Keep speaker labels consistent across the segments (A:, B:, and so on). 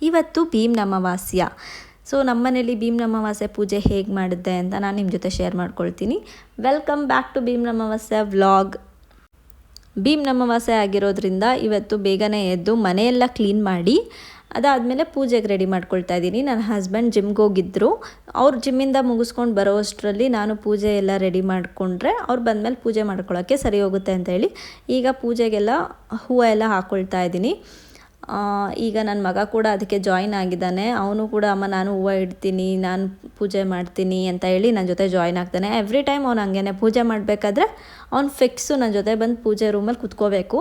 A: ಇವತ್ತು ಭೀಮ್ನ ಅಮಾವಾಸ್ಯ. ಸೊ ನಮ್ಮನೇಲಿ ಭೀಮ್ನ ಅಮಾವಾಸ್ಯೆ ಪೂಜೆ ಹೇಗೆ ಮಾಡಿದ್ದೆ ಅಂತ ನಾನು ನಿಮ್ಮ ಜೊತೆ ಶೇರ್ ಮಾಡ್ಕೊಳ್ತೀನಿ. ವೆಲ್ಕಮ್ ಬ್ಯಾಕ್ ಟು ಭೀಮ್ನ ಅಮಾವಾಸ್ಯೆ ವ್ಲಾಗ್. ಭೀಮ್ನ ಅಮಾವಾಸ್ಯೆ ಆಗಿರೋದ್ರಿಂದ ಇವತ್ತು ಬೇಗನೆ ಎದ್ದು ಮನೆಯೆಲ್ಲ ಕ್ಲೀನ್ ಮಾಡಿ ಅದಾದಮೇಲೆ ಪೂಜೆಗೆ ರೆಡಿ ಮಾಡ್ಕೊಳ್ತಾ ಇದ್ದೀನಿ. ನನ್ನ ಹಸ್ಬೆಂಡ್ ಜಿಮ್ಗೆ ಹೋಗಿದ್ದರು. ಅವ್ರು ಜಿಮ್ಮಿಂದ ಮುಗಿಸ್ಕೊಂಡು ಬರೋ ಅಷ್ಟರಲ್ಲಿ ನಾನು ಪೂಜೆ ಎಲ್ಲ ರೆಡಿ ಮಾಡಿಕೊಂಡ್ರೆ ಅವ್ರು ಬಂದಮೇಲೆ ಪೂಜೆ ಮಾಡ್ಕೊಳ್ಳೋಕ್ಕೆ ಸರಿ ಹೋಗುತ್ತೆ ಅಂತ ಹೇಳಿ ಈಗ ಪೂಜೆಗೆಲ್ಲ ಹೂವು ಎಲ್ಲ ಹಾಕ್ಕೊಳ್ತಾ ಇದ್ದೀನಿ. ಈಗ ನನ್ನ ಮಗ ಕೂಡ ಅದಕ್ಕೆ ಜಾಯಿನ್ ಆಗಿದ್ದಾನೆ. ಅವನು ಕೂಡ ಅಮ್ಮ ನಾನು ಹೂವು ಇಡ್ತೀನಿ, ನಾನು ಪೂಜೆ ಮಾಡ್ತೀನಿ ಅಂತ ಹೇಳಿ ನನ್ನ ಜೊತೆ ಜಾಯಿನ್ ಆಗ್ತಾನೆ. ಎವ್ರಿ ಟೈಮ್ ಅವ್ನು ಹಂಗೇನೆ ಪೂಜೆ ಮಾಡಬೇಕಾದ್ರೆ ಅವ್ನು ಫಿಕ್ಸು ನನ್ನ ಜೊತೆ ಬಂದು ಪೂಜೆ ರೂಮಲ್ಲಿ ಕುತ್ಕೋಬೇಕು.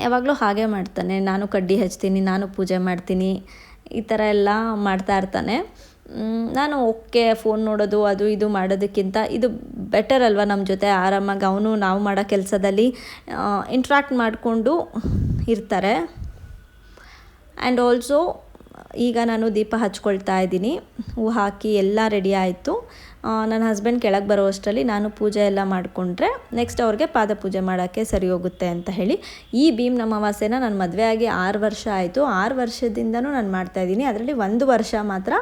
A: ಯಾವಾಗಲೂ ಹಾಗೆ ಮಾಡ್ತಾನೆ. ನಾನು ಕಡ್ಡಿ ಹಚ್ತೀನಿ, ನಾನು ಪೂಜೆ ಮಾಡ್ತೀನಿ, ಈ ಥರ ಎಲ್ಲ ಮಾಡ್ತಾ ಇರ್ತಾನೆ. ನಾನು ಓಕೆ ಫೋನ್ ನೋಡೋದು ಅದು ಇದು ಮಾಡೋದಕ್ಕಿಂತ ಇದು ಬೆಟರ್ ಅಲ್ವಾ, ನಮ್ಮ ಜೊತೆ ಆರಾಮಾಗಿ ಅವನು ನಾವು ಮಾಡೋ ಕೆಲಸದಲ್ಲಿ ಇಂಟ್ರ್ಯಾಕ್ಟ್ ಮಾಡಿಕೊಂಡು ಇರ್ತಾರೆ. ಆ್ಯಂಡ್ ಆಲ್ಸೋ ಈಗ ನಾನು ದೀಪ ಹಚ್ಕೊಳ್ತಾ ಇದ್ದೀನಿ. ಹೂವು ಹಾಕಿ ಎಲ್ಲ ರೆಡಿ ಆಯಿತು. ನನ್ನ ಹಸ್ಬೆಂಡ್ ಕೆಳಗೆ ಬರೋ ಅಷ್ಟರಲ್ಲಿ ನಾನು ಪೂಜೆ ಎಲ್ಲ ಮಾಡಿಕೊಂಡ್ರೆ ನೆಕ್ಸ್ಟ್ ಅವ್ರಿಗೆ ಪಾದ ಪೂಜೆ ಮಾಡೋಕ್ಕೆ ಸರಿ ಹೋಗುತ್ತೆ ಅಂತ ಹೇಳಿ ಈ ಭೀಮ್ನ ಅಮಾವಾಸ್ಯೆನ ನಾನು ಮದುವೆ ಆಗಿ 6 ವರ್ಷ ಆಯಿತು. 6 ವರ್ಷದಿಂದನೂ ನಾನು ಮಾಡ್ತಾಯಿದ್ದೀನಿ. ಅದರಲ್ಲಿ 1 ವರ್ಷ ಮಾತ್ರ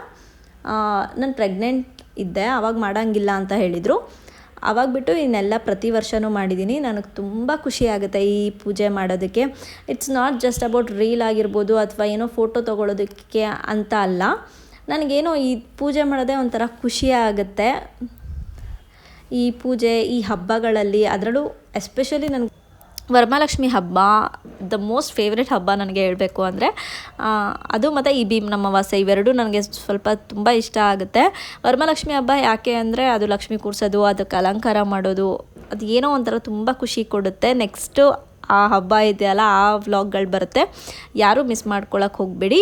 A: ನಾನು ಪ್ರೆಗ್ನೆಂಟ್ ಇದ್ದೆ, ಆವಾಗ ಮಾಡೋಂಗಿಲ್ಲ ಅಂತ ಹೇಳಿದರು. ಆವಾಗ ಬಿಟ್ಟು ಇನ್ನೆಲ್ಲ ಪ್ರತಿ ವರ್ಷವೂ ಮಾಡಿದ್ದೀನಿ. ನನಗೆ ತುಂಬ ಖುಷಿ ಆಗುತ್ತೆ ಈ ಪೂಜೆ ಮಾಡೋದಕ್ಕೆ. It's not just about reel ಆಗಿರ್ಬೋದು ಅಥವಾ ಏನೋ ಫೋಟೋ ತೊಗೊಳೋದಕ್ಕೆ ಅಂತ ಅಲ್ಲ, ನನಗೇನೋ ಈ ಪೂಜೆ ಮಾಡೋದೇ ಒಂಥರ ಖುಷಿ ಆಗುತ್ತೆ. ಈ ಪೂಜೆ ಈ ಹಬ್ಬಗಳಲ್ಲಿ ಅದರಲ್ಲೂ ಎಸ್ಪೆಷಲಿ ನನಗೆ ವರಮಹಾಲಕ್ಷ್ಮಿ ಹಬ್ಬ ದ ಮೋಸ್ಟ್ ಫೇವ್ರೆಟ್ ಹಬ್ಬ ನನಗೆ ಹೇಳಬೇಕು ಅಂದರೆ ಅದು ಮತ್ತು ಈ ಭೀಮ್ನ ಅಮಾವಾಸ್ಯೆ ಇವೆರಡು ನನಗೆ ಸ್ವಲ್ಪ ತುಂಬ ಇಷ್ಟ ಆಗುತ್ತೆ. ವರಮಹಾಲಕ್ಷ್ಮಿ ಹಬ್ಬ ಯಾಕೆ ಅಂದರೆ ಅದು ಲಕ್ಷ್ಮಿ ಕೂರಿಸೋದು, ಅದಕ್ಕೆ ಅಲಂಕಾರ ಮಾಡೋದು, ಅದು ಏನೋ ಒಂಥರ ತುಂಬ ಖುಷಿ ಕೊಡುತ್ತೆ. ನೆಕ್ಸ್ಟು ಆ ಹಬ್ಬ ಇದೆಯಲ್ಲ ಆ ವ್ಲಾಗ್ಗಳು ಬರುತ್ತೆ, ಯಾರೂ ಮಿಸ್ ಮಾಡ್ಕೊಳ್ಳೋಕೆ ಹೋಗಬೇಡಿ.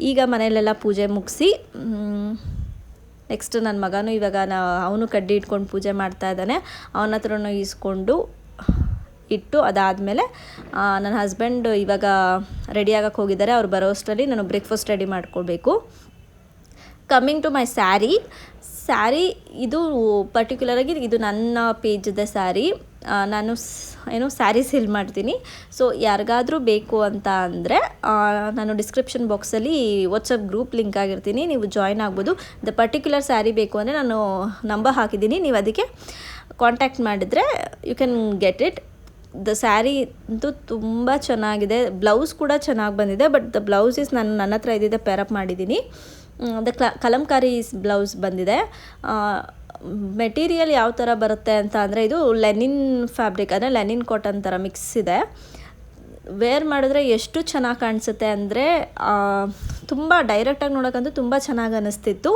A: ಈಗ ಮನೆಯಲ್ಲೆಲ್ಲ ಪೂಜೆ ಮುಗಿಸಿ ನೆಕ್ಸ್ಟ್ ನನ್ನ ಮಗನೂ ಇವಾಗ ಅವನು ಕಡ್ಡಿ ಇಟ್ಕೊಂಡು ಪೂಜೆ ಮಾಡ್ತಾ ಇದ್ದಾನೆ. ಅವನ ಹತ್ರನೂ ಈಸ್ಕೊಂಡು ಇಟ್ಟು ಅದಾದಮೇಲೆ ನನ್ನ ಹಸ್ಬೆಂಡ್ ಇವಾಗ ರೆಡಿ ಆಗೋಕ್ಕೆ ಹೋಗಿದ್ದಾರೆ. ಅವ್ರು ಬರೋ ಅಷ್ಟರಲ್ಲಿ ನಾನು ಬ್ರೇಕ್ಫಾಸ್ಟ್ ರೆಡಿ ಮಾಡ್ಕೊಳ್ಬೇಕು. ಕಮ್ಮಿಂಗ್ ಟು ಮೈ ಸ್ಯಾರಿ ಇದು ಪರ್ಟಿಕ್ಯುಲರಾಗಿ ಇದು ನನ್ನ ಪೇಜ್ದೆ ಸ್ಯಾರಿ. ನಾನು ಸ್ಯಾರಿ ಸೇಲ್ ಮಾಡ್ತೀನಿ. ಸೊ ಯಾರಿಗಾದರೂ ಬೇಕು ಅಂತ ಅಂದರೆ ನಾನು ಡಿಸ್ಕ್ರಿಪ್ಷನ್ ಬಾಕ್ಸಲ್ಲಿ ವಾಟ್ಸಪ್ ಗ್ರೂಪ್ ಲಿಂಕ್ ಆಗಿರ್ತೀನಿ, ನೀವು ಜಾಯ್ನ್ ಆಗ್ಬೋದು. ದ ಪರ್ಟಿಕ್ಯುಲರ್ ಸ್ಯಾರಿ ಬೇಕು ಅಂದರೆ ನಾನು ನಂಬರ್ ಹಾಕಿದ್ದೀನಿ, ನೀವು ಅದಕ್ಕೆ ಕಾಂಟ್ಯಾಕ್ಟ್ ಮಾಡಿದರೆ you can get it. The sari ಅಂತೂ ತುಂಬ ಚೆನ್ನಾಗಿದೆ. ಬ್ಲೌಸ್ ಕೂಡ ಚೆನ್ನಾಗಿ ಬಂದಿದೆ. ಬಟ್ ದ ಬ್ಲೌಸ್ ಇಸ್ ನನ್ನ ಹತ್ರ ಇದ್ದಿದ್ದೆ ಪೇರಪ್ ಮಾಡಿದ್ದೀನಿ. ದ ಕಲಂಕಾರಿ ಬ್ಲೌಸ್ ಬಂದಿದೆ. ಮೆಟೀರಿಯಲ್ ಯಾವ ಥರ ಬರುತ್ತೆ ಅಂತ ಅಂದರೆ ಇದು ಲೆನಿನ್ ಫ್ಯಾಬ್ರಿಕ್, ಅಂದರೆ ಲೆನಿನ್ ಕಾಟನ್ ಥರ ಮಿಕ್ಸ್ ಇದೆ. ವೇರ್ ಮಾಡಿದ್ರೆ ಎಷ್ಟು ಚೆನ್ನಾಗಿ ಕಾಣಿಸುತ್ತೆ ಅಂದರೆ ತುಂಬ ಡೈರೆಕ್ಟಾಗಿ ನೋಡೋಕ್ಕಂತೂ ತುಂಬ ಚೆನ್ನಾಗಿ ಅನ್ನಿಸ್ತಿತ್ತು.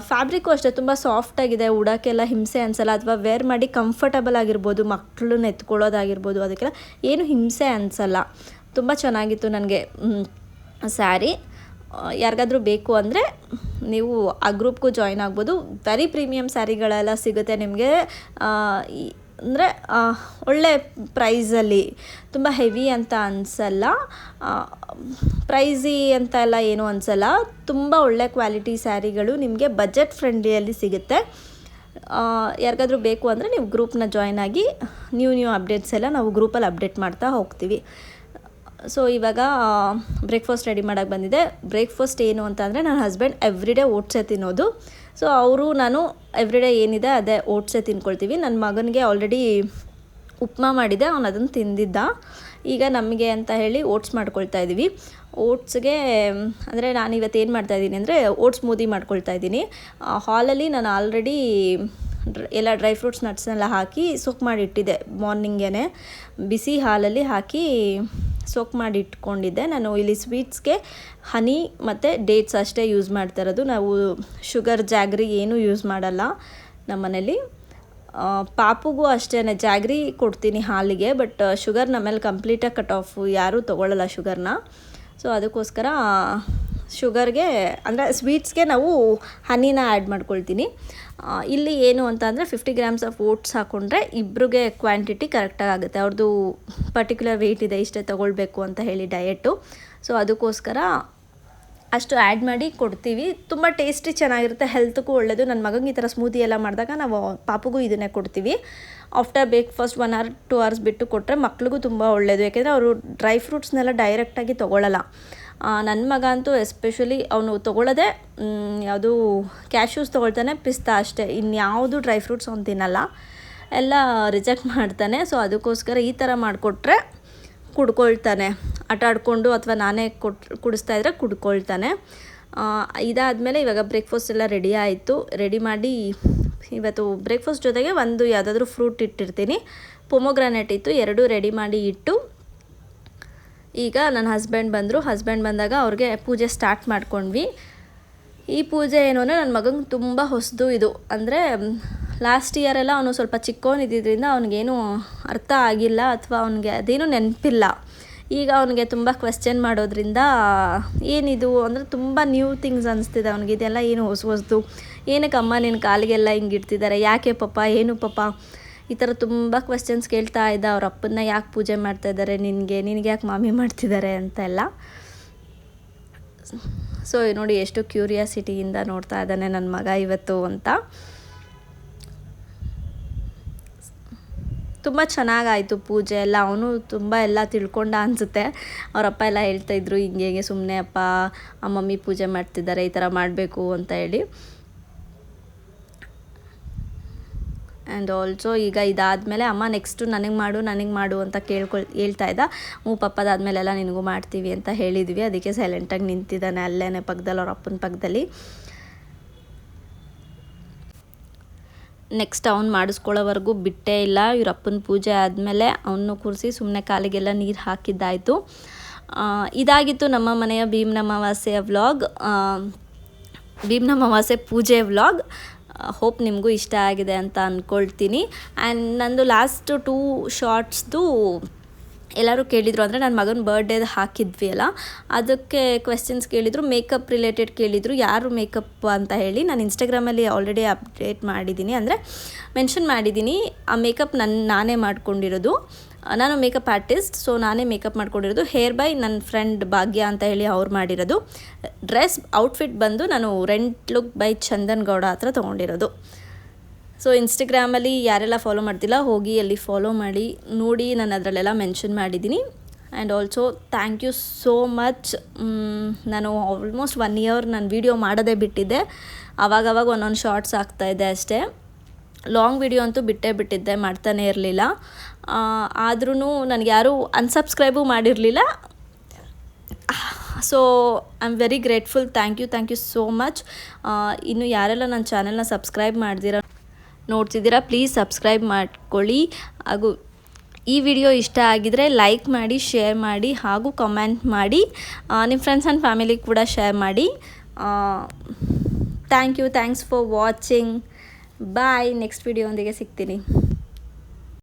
A: ಫ್ಯಾಬ್ರಿಕ್ಕು ಅಷ್ಟೇ ತುಂಬ ಸಾಫ್ಟಾಗಿದೆ, ಉಡೋಕ್ಕೆಲ್ಲ ಹಿಂಸೆ ಅನಿಸಲ್ಲ, ಅಥವಾ ವೇರ್ ಮಾಡಿ ಕಂಫರ್ಟಬಲ್ ಆಗಿರ್ಬೋದು, ಮಕ್ಕಳನ್ನ ಎತ್ಕೊಳ್ಳೋದಾಗಿರ್ಬೋದು, ಅದಕ್ಕೆಲ್ಲ ಏನು ಹಿಂಸೆ ಅನಿಸಲ್ಲ. ತುಂಬ ಚೆನ್ನಾಗಿತ್ತು ನನಗೆ ಸ್ಯಾರಿ. ಯಾರಿಗಾದ್ರೂ ಬೇಕು ಅಂದರೆ ನೀವು ಆ ಗ್ರೂಪ್ಗೂ ಜಾಯ್ನ್ ಆಗ್ಬೋದು. ವೆರಿ ಪ್ರೀಮಿಯಮ್ ಸ್ಯಾರಿಗಳೆಲ್ಲ ಸಿಗುತ್ತೆ ನಿಮಗೆ. ಅಂದರೆ ಒಳ್ಳೆ ಪ್ರೈಸಲ್ಲಿ, ತುಂಬ ಹೆವಿ ಅಂತ ಅನಿಸಲ್ಲ, ಪ್ರೈಸಿ ಅಂತ ಎಲ್ಲ ಏನೂ ಅನಿಸಲ್ಲ. ತುಂಬ ಒಳ್ಳೆ ಕ್ವಾಲಿಟಿ ಸ್ಯಾರಿಗಳು ನಿಮಗೆ ಬಜೆಟ್ ಫ್ರೆಂಡ್ಲಿಯಲ್ಲಿ ಸಿಗುತ್ತೆ. ಯಾರಿಗಾದ್ರೂ ಬೇಕು ಅಂದರೆ ನೀವು ಗ್ರೂಪ್ನ ಜಾಯ್ನ್ ಆಗಿ ನ್ಯೂ ಅಪ್ಡೇಟ್ಸ್ ಎಲ್ಲ ನಾವು ಗ್ರೂಪಲ್ಲಿ ಅಪ್ಡೇಟ್ ಮಾಡ್ತಾ ಹೋಗ್ತೀವಿ. ಸೊ ಇವಾಗ ಬ್ರೇಕ್ಫಾಸ್ಟ್ ರೆಡಿ ಮಾಡೋಕ್ಕೆ ಬಂದಿದೆ. ಬ್ರೇಕ್ಫಾಸ್ಟ್ ಏನು ಅಂತ ಅಂದರೆ ನನ್ನ ಹಸ್ಬೆಂಡ್ ಎವ್ರಿಡೇ ಓಟ್ಸೇ ತಿನ್ನೋದು. ಸೊ ಅವರು ನಾನು ಎವ್ರಿಡೇ ಏನಿದೆ ಅದೇ ಓಟ್ಸೇ ತಿನ್ಕೊಳ್ತೀವಿ. ನನ್ನ ಮಗನಿಗೆ ಆಲ್ರೆಡಿ ಉಪ್ಮಾ ಮಾಡಿದೆ, ಅವನು ಅದನ್ನು ತಿಂದಿದ್ದ. ಈಗ ನಮಗೆ ಅಂತ ಹೇಳಿ ಓಟ್ಸ್ ಮಾಡ್ಕೊಳ್ತಾ ಇದ್ದೀವಿ. ಓಟ್ಸ್ಗೆ ಅಂದರೆ ನಾನು ಇವತ್ತೇನು ಮಾಡ್ತಾಯಿದ್ದೀನಿ ಅಂದರೆ ಓಟ್ಸ್ ಸ್ಮೂದಿ ಮಾಡ್ಕೊಳ್ತಾ ಇದ್ದೀನಿ. ಹಾಲಲ್ಲಿ ನಾನು ಆಲ್ರೆಡಿ ಎಲ್ಲ ಡ್ರೈ ಫ್ರೂಟ್ಸ್ ನಟ್ಸ್ನೆಲ್ಲ ಹಾಕಿ ಸೋಕ್ ಮಾಡಿ ಇಟ್ಟಿದ್ದೆ. ಮಾರ್ನಿಂಗೇ ಬಿಸಿ ಹಾಲಲ್ಲಿ ಹಾಕಿ ಸೋಕ್ ಮಾಡಿ ಇಟ್ಕೊಂಡಿದ್ದೆ. ನಾನು ಇಲ್ಲಿ ಸ್ವೀಟ್ಸ್ಗೆ ಹನಿ ಮತ್ತು ಡೇಟ್ಸ್ ಅಷ್ಟೇ ಯೂಸ್ ಮಾಡ್ತಾ ಇರೋದು. ನಾವು ಶುಗರ್ ಜಾಗ್ರಿ ಏನೂ ಯೂಸ್ ಮಾಡಲ್ಲ ನಮ್ಮ ಮನೇಲಿ. ಪಾಪುಗೂ ಅಷ್ಟೇ ಜಾಗ್ರಿ ಕೊಡ್ತೀನಿ ಹಾಲಿಗೆ, ಬಟ್ ಶುಗರ್ ನಮ್ಮಲ್ಲಿ ಕಂಪ್ಲೀಟಾಗಿ ಕಟ್ ಆಫ್, ಯಾರೂ ತೊಗೊಳ್ಳಲ್ಲ ಶುಗರ್ನ. ಸೊ ಅದಕ್ಕೋಸ್ಕರ ಶುಗರ್ಗೆ ಅಂದರೆ ಸ್ವೀಟ್ಸ್ಗೆ ನಾವು ಹನಿನ ಆ್ಯಡ್ ಮಾಡ್ಕೊಳ್ತೀನಿ. ಇಲ್ಲಿ ಏನು ಅಂತ ಅಂದರೆ 50 ಗ್ರಾಮ್ಸ್ ಆಫ್ ಓಟ್ಸ್ ಹಾಕ್ಕೊಂಡ್ರೆ ಇಬ್ಬರಿಗೆ ಕ್ವಾಂಟಿಟಿ ಕರೆಕ್ಟಾಗಿ ಆಗುತ್ತೆ. ಅವ್ರದ್ದು ಪರ್ಟಿಕ್ಯುಲರ್ ವೆಯ್ಟ್ ಇದೆ, ಇಷ್ಟೇ ತೊಗೊಳ್ಬೇಕು ಅಂತ ಹೇಳಿ ಡಯೆಟ್ಟು. ಸೊ ಅದಕ್ಕೋಸ್ಕರ ಅಷ್ಟು ಆ್ಯಡ್ ಮಾಡಿ ಕೊಡ್ತೀವಿ. ತುಂಬ ಟೇಸ್ಟಿ ಚೆನ್ನಾಗಿರುತ್ತೆ, ಹೆಲ್ತ್ಗೂ ಒಳ್ಳೆಯದು. ನನ್ನ ಮಗಂಗೆ ಈ ಥರ ಸ್ಮೂದಿ ಎಲ್ಲ ಮಾಡಿದಾಗ ನಾವು ಪಾಪುಗೂ ಇದನ್ನೇ ಕೊಡ್ತೀವಿ. ಆಫ್ಟರ್ ಬ್ರೇಕ್ಫಾಸ್ಟ್ 1 hour 2 hours ಬಿಟ್ಟು ಕೊಟ್ಟರೆ ಮಕ್ಳಿಗೂ ತುಂಬ ಒಳ್ಳೆಯದು. ಯಾಕೆಂದರೆ ಅವರು ಡ್ರೈ ಫ್ರೂಟ್ಸ್ನೆಲ್ಲ ಡೈರೆಕ್ಟಾಗಿ ತೊಗೊಳ್ಳಲ್ಲ. ನನ್ನ ಮಗ ಅಂತೂ ಎಸ್ಪೆಷಲಿ ಅವನು ತೊಗೊಳ್ಳೋದೆ ಯಾವುದು ಕ್ಯಾಶ್ಯೂಸ್ ತೊಗೊಳ್ತಾನೆ, ಪಿಸ್ತಾ ಅಷ್ಟೇ, ಇನ್ಯಾವುದು ಡ್ರೈ ಫ್ರೂಟ್ಸ್ ಅವ್ನು ತಿನ್ನಲ್ಲ, ಎಲ್ಲ ರಿಜೆಕ್ಟ್ ಮಾಡ್ತಾನೆ. ಸೊ ಅದಕ್ಕೋಸ್ಕರ ಈ ಥರ ಮಾಡಿಕೊಟ್ರೆ ಕುಡ್ಕೊಳ್ತಾನೆ, ಆಟ ಆಡಿಕೊಂಡು ಅಥವಾ ನಾನೇ ಕುಡಿಸ್ತಾ ಇದ್ದರೆ ಕುಡ್ಕೊಳ್ತಾನೆ. ಇದಾದಮೇಲೆ ಇವಾಗ ಬ್ರೇಕ್ಫಾಸ್ಟ್ ಎಲ್ಲ ರೆಡಿ ಆಯಿತು. ರೆಡಿ ಮಾಡಿ ಇವತ್ತು ಬ್ರೇಕ್ಫಾಸ್ಟ್ ಜೊತೆಗೆ ಒಂದು ಯಾವುದಾದ್ರೂ ಫ್ರೂಟ್ ಇಟ್ಟಿರ್ತೀನಿ. ಪೊಮೊಗ್ರಾನೇಟ್ ಇತ್ತು, ಎರಡೂ ರೆಡಿ ಮಾಡಿ ಇಟ್ಟು ಈಗ ನನ್ನ ಹಸ್ಬೆಂಡ್ ಬಂದಾಗ ಅವ್ರಿಗೆ ಪೂಜೆ ಸ್ಟಾರ್ಟ್ ಮಾಡ್ಕೊಂಡ್ವಿ. ಈ ಪೂಜೆ ಏನು ಅಂದರೆ ನನ್ನ ಮಗಂಗೆ ತುಂಬ ಹೊಸದು ಇದು. ಅಂದರೆ ಲಾಸ್ಟ್ ಇಯರೆಲ್ಲ ಅವನು ಸ್ವಲ್ಪ ಚಿಕ್ಕವನಿದ್ದರಿಂದ ಅವನಿಗೇನು ಅರ್ಥ ಆಗಿಲ್ಲ ಅಥವಾ ಅವನಿಗೆ ಅದೇನು ನೆನಪಿಲ್ಲ. ಈಗ ಅವನಿಗೆ ತುಂಬ ಕ್ವೆಶ್ಚನ್ ಮಾಡೋದ್ರಿಂದ ಏನಿದು ಅಂದರೆ ತುಂಬ ನ್ಯೂ ಥಿಂಗ್ಸ್ ಅನಿಸ್ತಿದೆ ಅವನಿಗೆ. ಇದೆಲ್ಲ ಏನು ಹೊಸದು, ಏನಕ್ಕೆ ಅಮ್ಮ ನಿನ್ನ ಕಾಲಿಗೆಲ್ಲ ಹಿಂಗೆ ಇಡ್ತಿದ್ದಾರೆ, ಯಾಕೆ ಪಾಪ, ಏನು ಪಾಪ, ಈ ಥರ ತುಂಬ ಕ್ವೆಶ್ಚನ್ಸ್ ಕೇಳ್ತಾ ಇದ್ದ. ಅವ್ರ ಅಪ್ಪನ್ನ ಯಾಕೆ ಪೂಜೆ ಮಾಡ್ತಾಯಿದ್ದಾರೆ, ನಿನಗೆ ಯಾಕೆ ಮಾಮಿ ಮಾಡ್ತಿದ್ದಾರೆ ಅಂತೆಲ್ಲ. ಸೊ ನೋಡಿ ಎಷ್ಟು ಕ್ಯೂರಿಯಾಸಿಟಿಯಿಂದ ನೋಡ್ತಾ ಇದ್ದಾನೆ ನನ್ನ ಮಗ ಇವತ್ತು ಅಂತ. ತುಂಬ ಚೆನ್ನಾಗಾಯಿತು ಪೂಜೆ ಎಲ್ಲ. ಅವನು ತುಂಬ ಎಲ್ಲ ತಿಳ್ಕೊಂಡ ಅನಿಸುತ್ತೆ. ಅವರಪ್ಪ ಎಲ್ಲ ಹೇಳ್ತಾಯಿದ್ರು ಹಿಂಗೆ ಸುಮ್ಮನೆ ಅಪ್ಪ ಮಮ್ಮಿ ಪೂಜೆ ಮಾಡ್ತಿದ್ದಾರೆ, ಈ ಥರ ಮಾಡಬೇಕು ಅಂತ ಹೇಳಿ. ಆ್ಯಂಡ್ ಆಲ್ಸೋ ಈಗ ಇದಾದಮೇಲೆ ಅಮ್ಮ ನೆಕ್ಸ್ಟು ನನಗೆ ಮಾಡು ಅಂತ ಹೇಳ್ತಾ ಇದ್ದ. ಪಪ್ಪದಾದ್ಮೇಲೆಲ್ಲ ನಿನಗೂ ಮಾಡ್ತೀವಿ ಅಂತ ಹೇಳಿದ್ವಿ. ಅದಕ್ಕೆ ಸೈಲೆಂಟಾಗಿ ನಿಂತಿದ್ದಾನೆ ಅಲ್ಲೇ ಪಕ್ಕದಲ್ಲಿ, ಅವ್ರ ಅಪ್ಪನ ಪಕ್ಕದಲ್ಲಿ. ನೆಕ್ಸ್ಟ್ ಅವ್ನು ಮಾಡಿಸ್ಕೊಳ್ಳೋವರೆಗೂ ಬಿಟ್ಟೇ ಇಲ್ಲ. ಇವ್ರ ಅಪ್ಪನ ಪೂಜೆ ಆದಮೇಲೆ ಅವನು ಕೂರಿಸಿ ಸುಮ್ಮನೆ ಕಾಲಿಗೆಲ್ಲ ನೀರು ಹಾಕಿದ್ದಾಯಿತು. ಇದಾಗಿತ್ತು ನಮ್ಮ ಮನೆಯ ಭೀಮನಮಾವಾಸ್ಯೆಯ ವ್ಲಾಗ್, ಭೀಮನಮಾವಾಸ್ಯೆ ಪೂಜೆ ವ್ಲಾಗ್. ಹೋಪ್ ನಿಮಗೂ ಇಷ್ಟ ಆಗಿದೆ ಅಂತ ಅಂದ್ಕೊಳ್ತೀನಿ. ಆ್ಯಂಡ್ ನಂದು ಲಾಸ್ಟ್ 2 ಶಾರ್ಟ್ಸ್ದು ಎಲ್ಲರೂ ಕೇಳಿದರು, ಅಂದರೆ ನನ್ನ ಮಗನ ಬರ್ಡೇದು ಹಾಕಿದ್ವಿ ಅಲ್ಲ, ಅದಕ್ಕೆ ಕ್ವೆಶ್ಚನ್ಸ್ ಕೇಳಿದರು, ಮೇಕಪ್ ರಿಲೇಟೆಡ್ ಕೇಳಿದರು, ಯಾರು ಮೇಕಪ್ ಅಂತ ಹೇಳಿ. ನಾನು ಇನ್ಸ್ಟಾಗ್ರಾಮಲ್ಲಿ ಆಲ್ರೆಡಿ ಅಪ್ಡೇಟ್ ಮಾಡಿದ್ದೀನಿ, ಅಂದರೆ ಮೆನ್ಷನ್ ಮಾಡಿದ್ದೀನಿ. ಆ ಮೇಕಪ್ ನಾನೇ ಮಾಡ್ಕೊಂಡಿರೋದು. ನಾನು ಮೇಕಪ್ ಆರ್ಟಿಸ್ಟ್, ಸೊ ನಾನೇ ಮೇಕಪ್ ಮಾಡ್ಕೊಂಡಿರೋದು. ಹೇರ್ ಬೈ ನನ್ನ ಫ್ರೆಂಡ್ ಭಾಗ್ಯ ಅಂತ ಹೇಳಿ ಅವ್ರು ಮಾಡಿರೋದು. ಡ್ರೆಸ್ ಔಟ್ಫಿಟ್ ಬಂದು ನಾನು rent look by Chandan Gowda ಹತ್ರ ತೊಗೊಂಡಿರೋದು. ಸೊ ಇನ್ಸ್ಟಾಗ್ರಾಮಲ್ಲಿ ಯಾರೆಲ್ಲ ಫಾಲೋ ಮಾಡ್ತಿಲ್ಲ ಹೋಗಿ ಅಲ್ಲಿ ಫಾಲೋ ಮಾಡಿ ನೋಡಿ, ನಾನು ಅದರಲ್ಲೆಲ್ಲ ಮೆನ್ಷನ್ ಮಾಡಿದ್ದೀನಿ. And also thank you so much. ನಾನು ಆಲ್ಮೋಸ್ಟ್ 1 ಇಯರ್ ನಾನು ವೀಡಿಯೋ ಮಾಡೋದೇ ಬಿಟ್ಟಿದ್ದೆ. ಆವಾಗವಾಗ ಒಂದೊಂದು ಶಾರ್ಟ್ಸ್ ಆಗ್ತಾಯಿದ್ದೆ ಅಷ್ಟೇ. ಲಾಂಗ್ ವಿಡಿಯೋ ಅಂತೂ ಬಿಟ್ಟಿದ್ದೆ, ಮಾಡ್ತಾನೆ ಇರಲಿಲ್ಲ. ಆದ್ರೂ ನನಗೆ ಯಾರೂ ಅನ್ಸಬ್ಸ್ಕ್ರೈಬು ಮಾಡಿರಲಿಲ್ಲ. So I am very grateful. Thank you so much. ಇನ್ನು ಯಾರೆಲ್ಲ ನನ್ನ ಚಾನೆಲ್ನ ಸಬ್ಸ್ಕ್ರೈಬ್ ನೋಡ್ತಿದ್ದೀರಾ ಪ್ಲೀಸ್ ಸಬ್ಸ್ಕ್ರೈಬ್ ಮಾಡ್ಕೊಳ್ಳಿ. ಹಾಗೂ ಈ ವಿಡಿಯೋ ಇಷ್ಟ ಆಗಿದರೆ ಲೈಕ್ ಮಾಡಿ, ಶೇರ್ ಮಾಡಿ, ಹಾಗೂ ಕಮೆಂಟ್ ಮಾಡಿ. ನಿಮ್ಮ ಫ್ರೆಂಡ್ಸ್ ಆ್ಯಂಡ್ ಫ್ಯಾಮಿಲಿಗೆ ಕೂಡ ಶೇರ್ ಮಾಡಿ. Thanks for watching. Bye. Next video ಒಂದಿಗೆ ಸಿಗ್ತೀನಿ.